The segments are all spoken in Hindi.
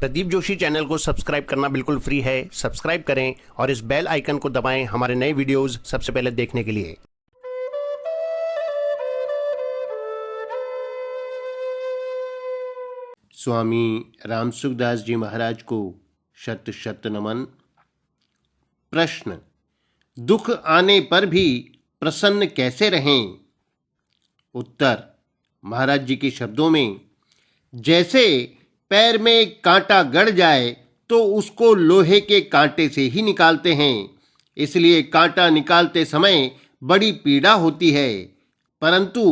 प्रदीप जोशी चैनल को सब्सक्राइब करना बिल्कुल फ्री है। सब्सक्राइब करें और इस बेल आइकन को दबाएं हमारे नए वीडियोस सबसे पहले देखने के लिए। स्वामी रामसुखदास जी महाराज को शत शत नमन। प्रश्न: दुख आने पर भी प्रसन्न कैसे रहें? उत्तर: महाराज जी के शब्दों में, जैसे पैर में कांटा गड़ जाए तो उसको लोहे के कांटे से ही निकालते हैं, इसलिए कांटा निकालते समय बड़ी पीड़ा होती है, परंतु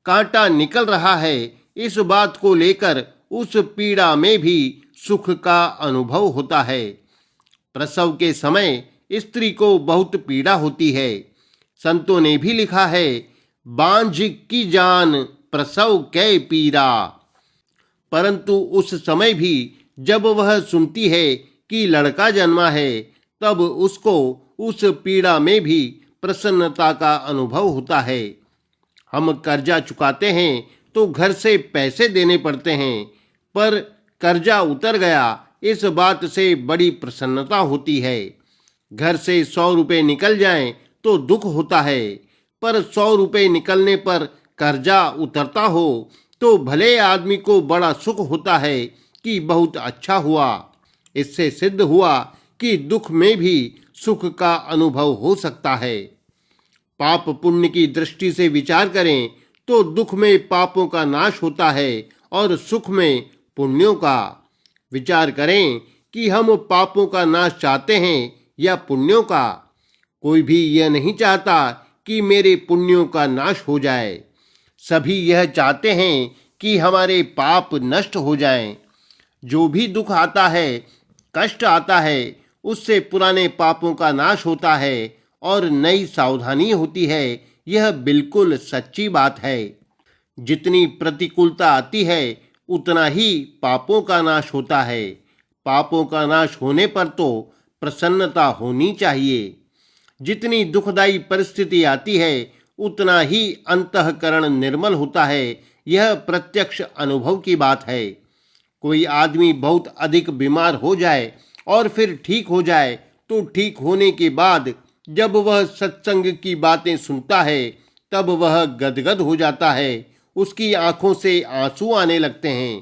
कांटा निकल रहा है इस बात को लेकर उस पीड़ा में भी सुख का अनुभव होता है। प्रसव के समय स्त्री को बहुत पीड़ा होती है। संतों ने भी लिखा है, बांझ की जान प्रसव कै पीड़ा। परंतु उस समय भी जब वह सुनती है कि लड़का जन्मा है, तब उसको उस पीड़ा में भी प्रसन्नता का अनुभव होता है। हम कर्जा चुकाते हैं तो घर से पैसे देने पड़ते हैं, पर कर्जा उतर गया इस बात से बड़ी प्रसन्नता होती है। घर से 100 रुपये निकल जाएं तो दुख होता है, पर 100 रुपये निकलने पर कर्जा उतरता हो तो भले आदमी को बड़ा सुख होता है कि बहुत अच्छा हुआ। इससे सिद्ध हुआ कि दुख में भी सुख का अनुभव हो सकता है। पाप पुण्य की दृष्टि से विचार करें तो दुख में पापों का नाश होता है और सुख में पुण्यों का। विचार करें कि हम पापों का नाश चाहते हैं या पुण्यों का। कोई भी यह नहीं चाहता कि मेरे पुण्यों का नाश हो जाए। सभी यह चाहते हैं कि हमारे पाप नष्ट हो जाएं। जो भी दुख आता है, कष्ट आता है, उससे पुराने पापों का नाश होता है और नई सावधानी होती है। यह बिल्कुल सच्ची बात है। जितनी प्रतिकूलता आती है उतना ही पापों का नाश होता है। पापों का नाश होने पर तो प्रसन्नता होनी चाहिए। जितनी दुखदायी परिस्थिति आती है उतना ही अंतःकरण निर्मल होता है। यह प्रत्यक्ष अनुभव की बात है। कोई आदमी बहुत अधिक बीमार हो जाए और फिर ठीक हो जाए तो ठीक होने के बाद जब वह सत्संग की बातें सुनता है तब वह गदगद हो जाता है। उसकी आंखों से आंसू आने लगते हैं।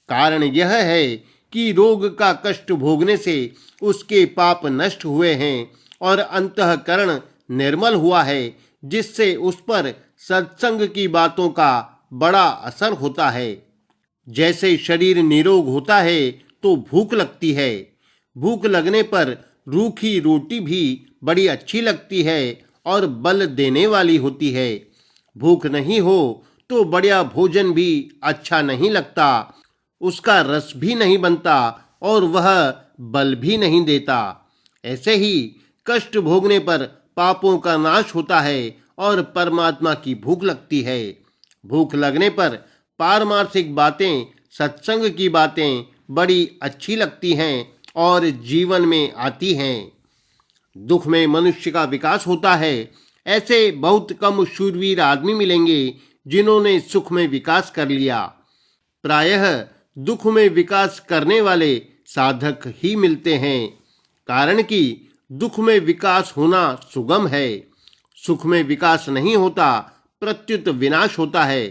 कारण यह है कि रोग का कष्ट भोगने से उसके पाप नष्ट हुए हैं और अंतःकरण निर्मल हुआ है, जिससे उस पर सत्संग की बातों का बड़ा असर होता है। जैसे शरीर निरोग होता है तो भूख लगती है। भूख लगने पर रूखी रोटी भी बड़ी अच्छी लगती है और बल देने वाली होती है। भूख नहीं हो तो बढ़िया भोजन भी अच्छा नहीं लगता, उसका रस भी नहीं बनता और वह बल भी नहीं देता। ऐसे ही कष्ट भोगने पर पापों का नाश होता है और परमात्मा की भूख लगती है। भूख लगने पर पारमार्थिक बातें, सत्संग की बातें बड़ी अच्छी लगती हैं और जीवन में आती हैं। दुख में मनुष्य का विकास होता है। ऐसे बहुत कम शूरवीर आदमी मिलेंगे जिन्होंने सुख में विकास कर लिया। प्रायः दुख में विकास करने वाले साधक ही मिलते हैं, कारण कि दुख में विकास होना सुगम है। सुख में विकास नहीं होता, प्रत्युत विनाश होता है,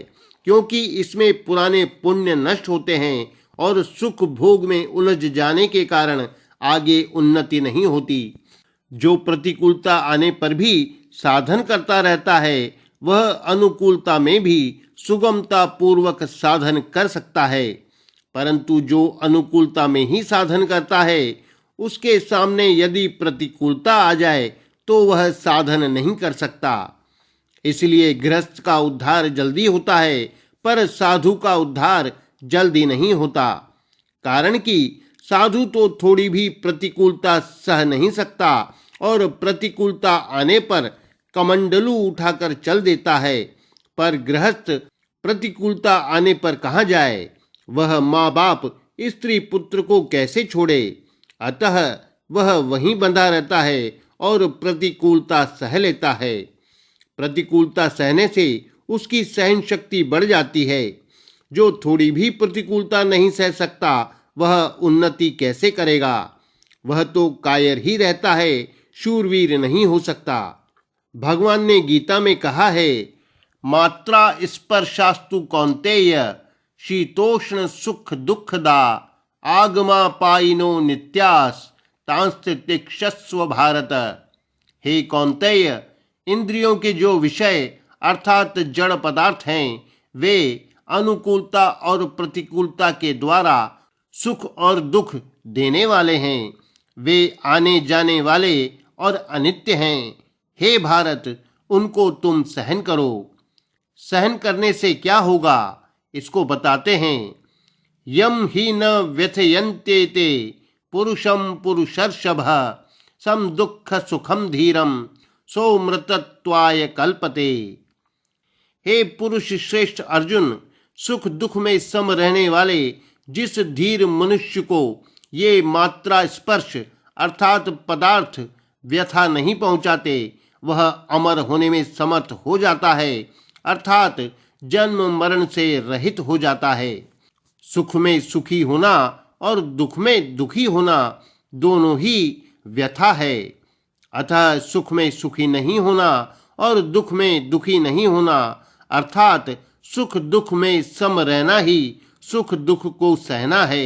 क्योंकि इसमें पुराने पुण्य नष्ट होते हैं और सुख भोग में उलझ जाने के कारण आगे उन्नति नहीं होती। जो प्रतिकूलता आने पर भी साधन करता रहता है वह अनुकूलता में भी सुगमता पूर्वक साधन कर सकता है, परंतु जो अनुकूलता में ही साधन करता है उसके सामने यदि प्रतिकूलता आ जाए तो वह साधन नहीं कर सकता। इसलिए गृहस्थ का उद्धार जल्दी होता है, पर साधु का उद्धार जल्दी नहीं होता। कारण कि साधु तो थोड़ी भी प्रतिकूलता सह नहीं सकता और प्रतिकूलता आने पर कमंडलू उठाकर चल देता है, पर गृहस्थ प्रतिकूलता आने पर कहाँ जाए? वह माँ बाप, स्त्री पुत्र को कैसे छोड़े? अतः वह वहीं बंधा रहता है और प्रतिकूलता सह लेता है। प्रतिकूलता सहने से उसकी सहन शक्ति बढ़ जाती है। जो थोड़ी भी प्रतिकूलता नहीं सह सकता वह उन्नति कैसे करेगा? वह तो कायर ही रहता है, शूरवीर नहीं हो सकता। भगवान ने गीता में कहा है, मात्रा स्पर्शास्तु कौन्तेय शीतोष्ण सुख दुखदा आगमा पाइनो नित्यास तांस्तितिक्षस्व भारत। हे कौन्तेय, इंद्रियों के जो विषय अर्थात जड़ पदार्थ हैं, वे अनुकूलता और प्रतिकूलता के द्वारा सुख और दुख देने वाले हैं। वे आने जाने वाले और अनित्य हैं। हे भारत, उनको तुम सहन करो। सहन करने से क्या होगा, इसको बताते हैं। यम ही न व्यथयन्ते ते पुरुषम पुरुषर्षभ सम दुख सुखम धीरम सो मृतत्वाय कल्पते। हे पुरुष श्रेष्ठ अर्जुन, सुख दुख में सम रहने वाले जिस धीर मनुष्य को ये मात्रा स्पर्श अर्थात पदार्थ व्यथा नहीं पहुंचाते, वह अमर होने में समर्थ हो जाता है, अर्थात जन्म मरण से रहित हो जाता है। सुख में सुखी होना और दुख में दुखी होना दोनों ही व्यथा है। अतः सुख में सुखी नहीं होना और दुख में दुखी नहीं होना, अर्थात सुख दुख में सम रहना ही सुख दुख को सहना है।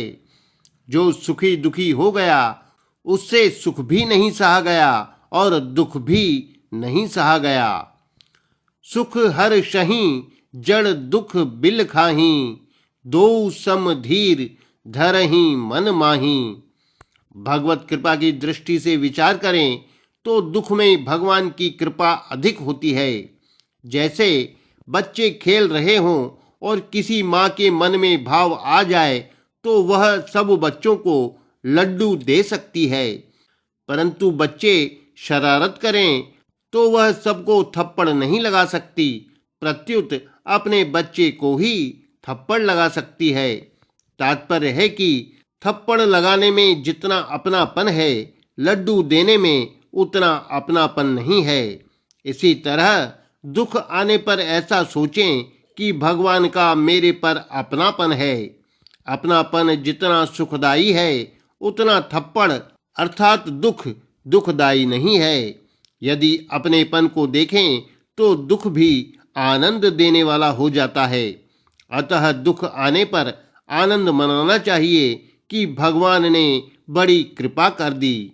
जो सुखी दुखी हो गया, उससे सुख भी नहीं सहा गया और दुख भी नहीं सहा गया। सुख हर शहीं जड़ दुख बिल खाही दो सम धीर धरही मन माही। भगवत कृपा की दृष्टि से विचार करें तो दुख में भगवान की कृपा अधिक होती है। जैसे बच्चे खेल रहे हों और किसी माँ के मन में भाव आ जाए तो वह सब बच्चों को लड्डू दे सकती है, परंतु बच्चे शरारत करें तो वह सबको थप्पड़ नहीं लगा सकती, प्रत्युत अपने बच्चे को ही थप्पड़ लगा सकती है। तात्पर्य है कि थप्पड़ लगाने में जितना अपनापन है, लड्डू देने में उतना अपनापन नहीं है। इसी तरह दुख आने पर ऐसा सोचें कि भगवान का मेरे पर अपनापन है। अपनापन जितना सुखदायी है, उतना थप्पड़ अर्थात दुख दुखदायी नहीं है। यदि अपनेपन को देखें तो दुख भी आनंद देने वाला हो जाता है। अतः दुख आने पर आनंद मनाना चाहिए कि भगवान ने बड़ी कृपा कर दी।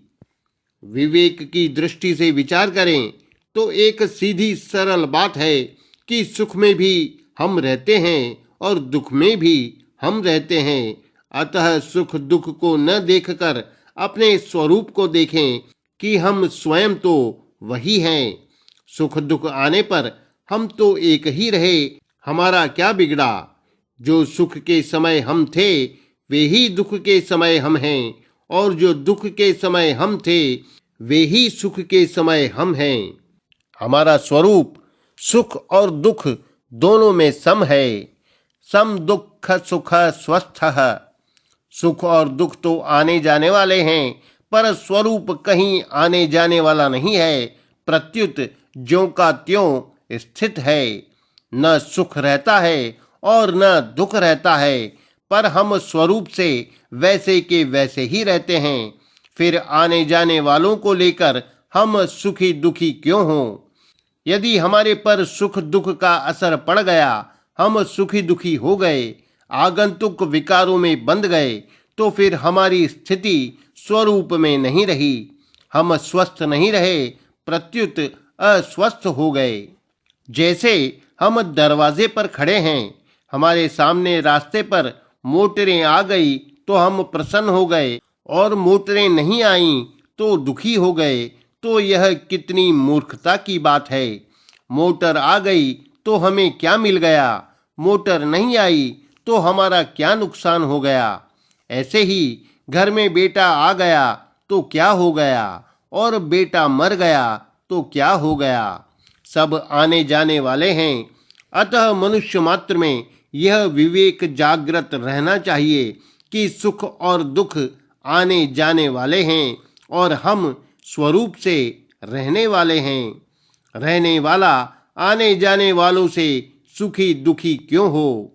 विवेक की दृष्टि से विचार करें तो एक सीधी सरल बात है कि सुख में भी हम रहते हैं और दुख में भी हम रहते हैं। अतः सुख दुख को न देखकर अपने स्वरूप को देखें कि हम स्वयं तो वही हैं। सुख दुख आने पर हम तो एक ही रहे, हमारा क्या बिगड़ा। जो सुख के समय हम थे, वे ही दुख के समय हम हैं, और जो दुख के समय हम थे, वे ही सुख के समय हम हैं। हमारा स्वरूप सुख और दुख दोनों में सम है। सम दुख सुख स्वस्थ। सुख और दुख तो आने जाने वाले हैं, पर स्वरूप कहीं आने जाने वाला नहीं है, प्रत्युत ज्यों का त्यों स्थित है। न सुख रहता है और न दुख रहता है, पर हम स्वरूप से वैसे के वैसे ही रहते हैं। फिर आने जाने वालों को लेकर हम सुखी दुखी क्यों हों? यदि हमारे पर सुख दुख का असर पड़ गया, हम सुखी दुखी हो गए, आगंतुक विकारों में बंध गए, तो फिर हमारी स्थिति स्वरूप में नहीं रही। हम स्वस्थ नहीं रहे, प्रत्युत अस्वस्थ हो गए। जैसे हम दरवाजे पर खड़े हैं, हमारे सामने रास्ते पर मोटरें आ गई तो हम प्रसन्न हो गए, और मोटरें नहीं आईं तो दुखी हो गए। तो यह कितनी मूर्खता की बात है। मोटर आ गई तो हमें क्या मिल गया, मोटर नहीं आई तो हमारा क्या नुकसान हो गया। ऐसे ही घर में बेटा आ गया तो क्या हो गया, और बेटा मर गया तो क्या हो गया। सब आने जाने वाले हैं। अतः मनुष्य मात्र में यह विवेक जागृत रहना चाहिए कि सुख और दुख आने जाने वाले हैं, और हम स्वरूप से रहने वाले हैं। रहने वाला आने जाने वालों से सुखी दुखी क्यों हो?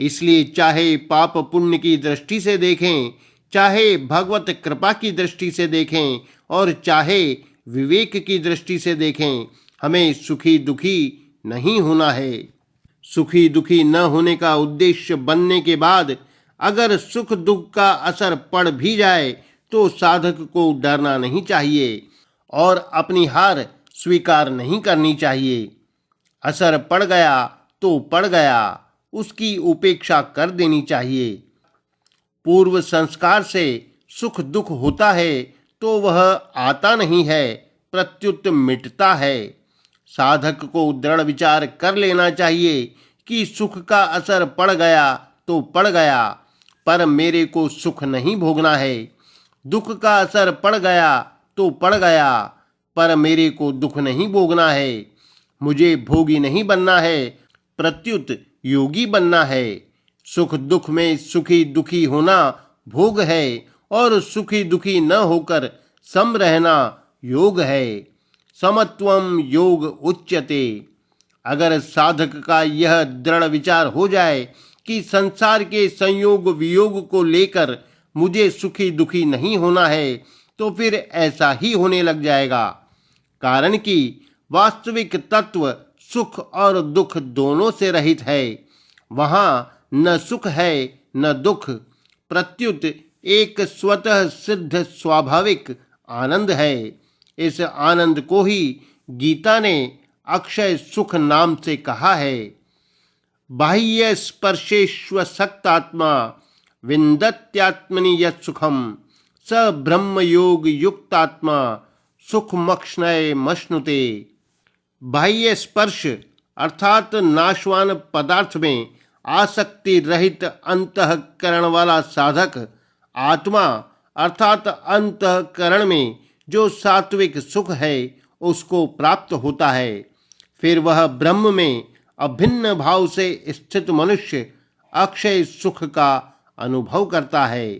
इसलिए चाहे पाप पुण्य की दृष्टि से देखें, चाहे भगवत कृपा की दृष्टि से देखें और चाहे विवेक की दृष्टि से देखें, हमें सुखी दुखी नहीं होना है। सुखी दुखी न होने का उद्देश्य बनने के बाद अगर सुख दुख का असर पड़ भी जाए तो साधक को डरना नहीं चाहिए और अपनी हार स्वीकार नहीं करनी चाहिए। असर पड़ गया तो पड़ गया, उसकी उपेक्षा कर देनी चाहिए। पूर्व संस्कार से सुख दुख होता है तो वह आता नहीं है, प्रत्युत मिटता है। साधक को दृढ़ विचार कर लेना चाहिए कि सुख का असर पड़ गया तो पड़ गया, पर मेरे को सुख नहीं भोगना है। दुख का असर पड़ गया तो पड़ गया, पर मेरे को दुख नहीं भोगना है। मुझे भोगी नहीं बनना है, प्रत्युत योगी बनना है। सुख दुख में सुखी दुखी होना भोग है और सुखी दुखी न होकर सम रहना योग है। समत्वम योग उच्यते। अगर साधक का यह दृढ़ विचार हो जाए कि संसार के संयोग वियोग को लेकर मुझे सुखी दुखी नहीं होना है, तो फिर ऐसा ही होने लग जाएगा। कारण कि वास्तविक तत्व सुख और दुख दोनों से रहित है। वहाँ न सुख है न दुख, प्रत्युत एक स्वतः सिद्ध स्वाभाविक आनंद है। इस आनंद को ही गीता ने अक्षय सुख नाम से कहा है। बाह्य स्पर्शेष्वसक्तात्मा विन्दत्यात्मनि यत्सुखम स ब्रह्म योग युक्तात्मा सुखमक्षणय मश्नुते। बाह्य स्पर्श अर्थात नाशवान पदार्थ में आसक्ति रहित अंतःकरण वाला साधक आत्मा अर्थात अंतःकरण में जो सात्विक सुख है उसको प्राप्त होता है। फिर वह ब्रह्म में अभिन्न भाव से स्थित मनुष्य अक्षय सुख का अनुभव करता है।